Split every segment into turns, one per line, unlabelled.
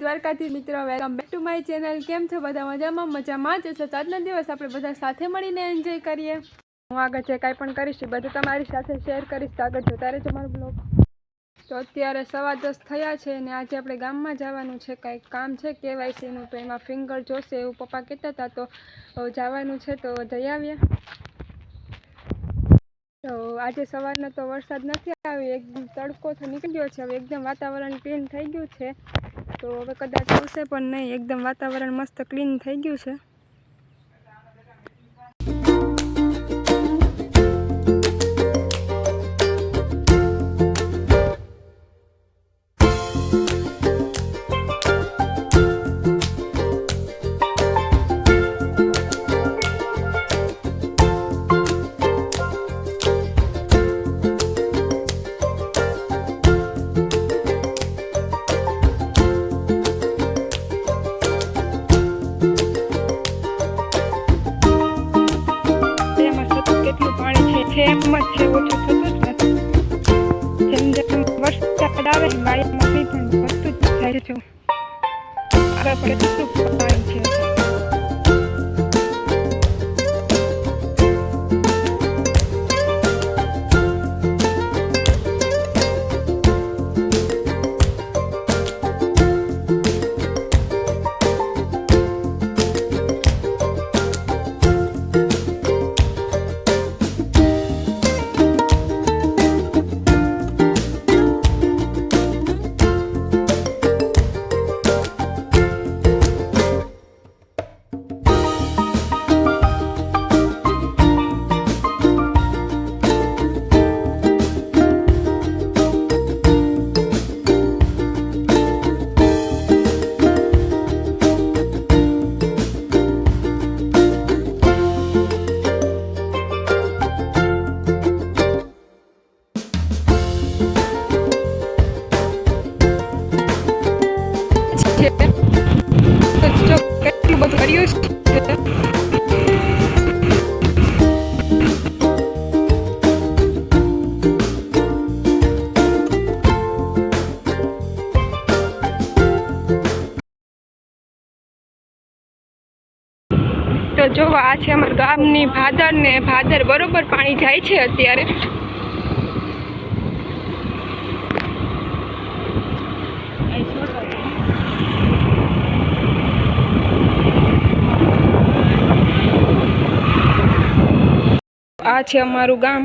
દ્વારકાથી મિત્રો, welcome back to my channel. કેમ છો બધા? મજામાં જ હશો। તો આજનો દિવસ આપણે બધા સાથે મળીને એન્જોય કરીએ। હું આગળ જે કાંઈ પણ કરીશ બધું તમારી સાથે શેર કરીશ, તો આગળ જોતા રહેજો મારો બ્લોગ। તો અત્યારે 10:15 થયા છે અને આજે આપણે ગામમાં જવાનું છે, કંઈક કામ છે કેવાયસીનું, તો એમાં ફિંગર જોશે એવું પપ્પા કહેતા હતા, તો જવાનું છે તો જઈ આવીએ। તો આજે સવારનો તો વરસાદ નથી આવ્યો, એકદમ તડકો તો નીકળ્યો છે, હવે એકદમ વાતાવરણ ક્લીન થઈ ગયું છે, તો હવે કદાચ આવશે પણ નહીં, એકદમ વાતાવરણ મસ્ત ક્લીન થઈ ગયું છે। એમ જ છે, ઓછું થતું જ નથી। જેમ જેમ વરસાદ આવે વાડીમાં પણ વધતું જ જાય છે, આગળ કેટલું પાણી છે। કેટલું બધું કર્યું છે। તો જો આ છે અમારા ગામની ભાદર, ને ભાદર બરોબર પાણી જાય છે અત્યારે। આ છે અમારું ગામ।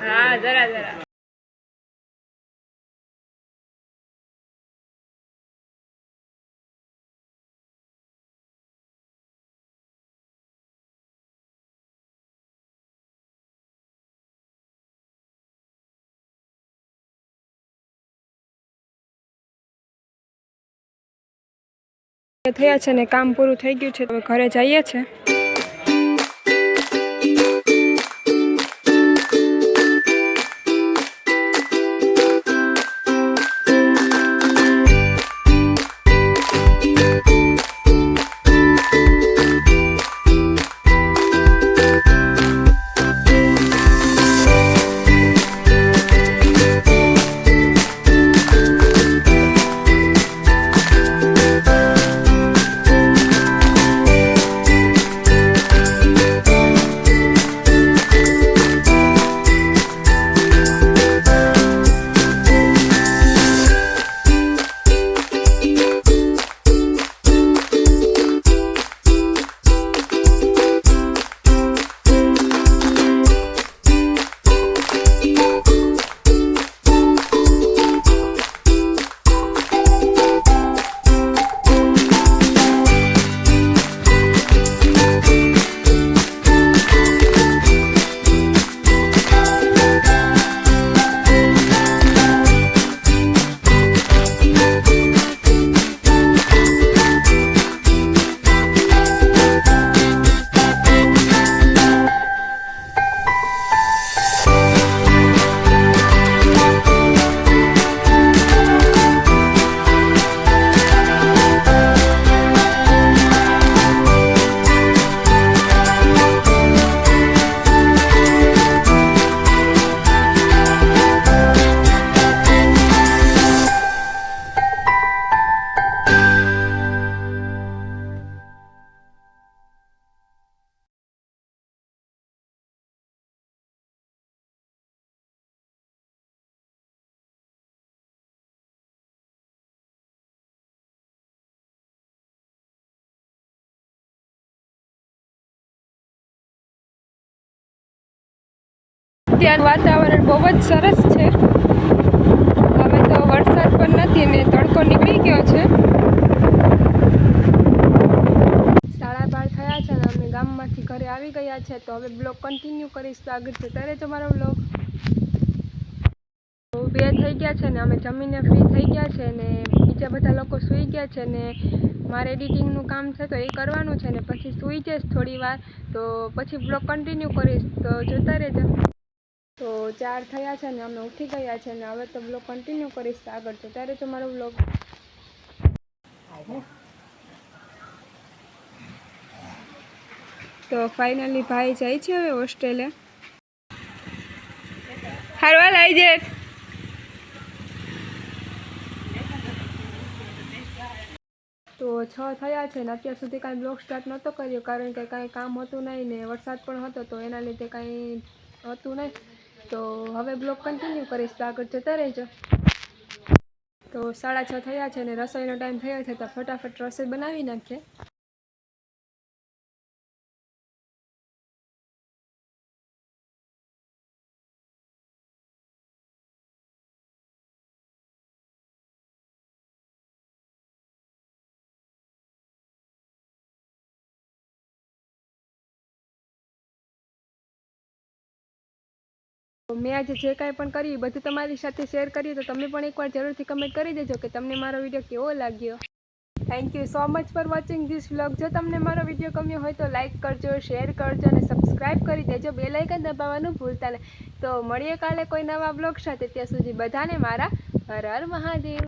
હા, જરા થયા છે ને કામ પૂરું થઈ ગયું છે, હવે ઘરે જઈએ છે। અત્યારે વાતાવરણ બહુ જ સરસ છે. હવે તો વરસાદ પણ નથી ને તડકો નીકળી ગયો છે. 12:30 થયા છે ને અમે ગામમાંથી ઘરે આવી ગયા છે. તો હવે બ્લોગ કન્ટિન્યુ કરીશ. તો આગળ જતા રહેજો મારો બ્લોગ. 2 થઈ ગયા છે ને અમે જમીને ફ્રી થઈ ગયા છે ને બીજા બધા લોકો સૂઈ ગયા છે ને મારે એડિટિંગનું કામ છે તો એ કરવાનું છે ને પછી સૂઈ જઈશ થોડી વાર. તો પછી બ્લોગ કન્ટિન્યુ કરીશ. તો જોતા રહેજો. તો 4 થયા છે ને અમે ઉઠી ગયા છે ને હવે તો બ્લોગ કન્ટિન્યુ કરીશ. તો આગળ જોતા રહેજો મારો બ્લોગ. તો ફાઇનલી ભાઈ જાય છે હવે હોસ્ટેલે. હારવા લઈ જાય. તો 6 થયા છે ને અત્યાર સુધી કાંઈ બ્લોગ સ્ટાર્ટ નહોતો કર્યો કારણ કે કાંઈ કામ હતું નહીં ને વરસાદ પણ હતો તો એના લીધે કાંઈ હતું નહીં. તો હવે બ્લોગ કન્ટિન્યુ કરીશ. તો આગળ જતા રહેજો. તો 6:30 થયા છે ને રસોઈનો ટાઈમ થયો છે તો ફટાફટ રસોઈ બનાવી નાખીએ. મેં આજે જે કાંઈ પણ કર્યું બધું તમારી સાથે શેર કર્યું. તો તમે પણ એકવાર જરૂરથી કમેન્ટ કરી દેજો કે તમને મારો વિડીયો કેવો લાગ્યો. Thank you so much for watching this vlog. જો તમને મારો વિડીયો ગમ્યો હોય તો લાઇક કરજો, શેર કરજો અને સબસ્ક્રાઈબ કરી દેજો. બેલ આઇકન દબાવવાનું ભૂલતા નહીં. તો મળીએ કાલે કોઈ નવા બ્લોગ સાથે. ત્યાં સુધી બધાને મારા હર હર મહાદેવ.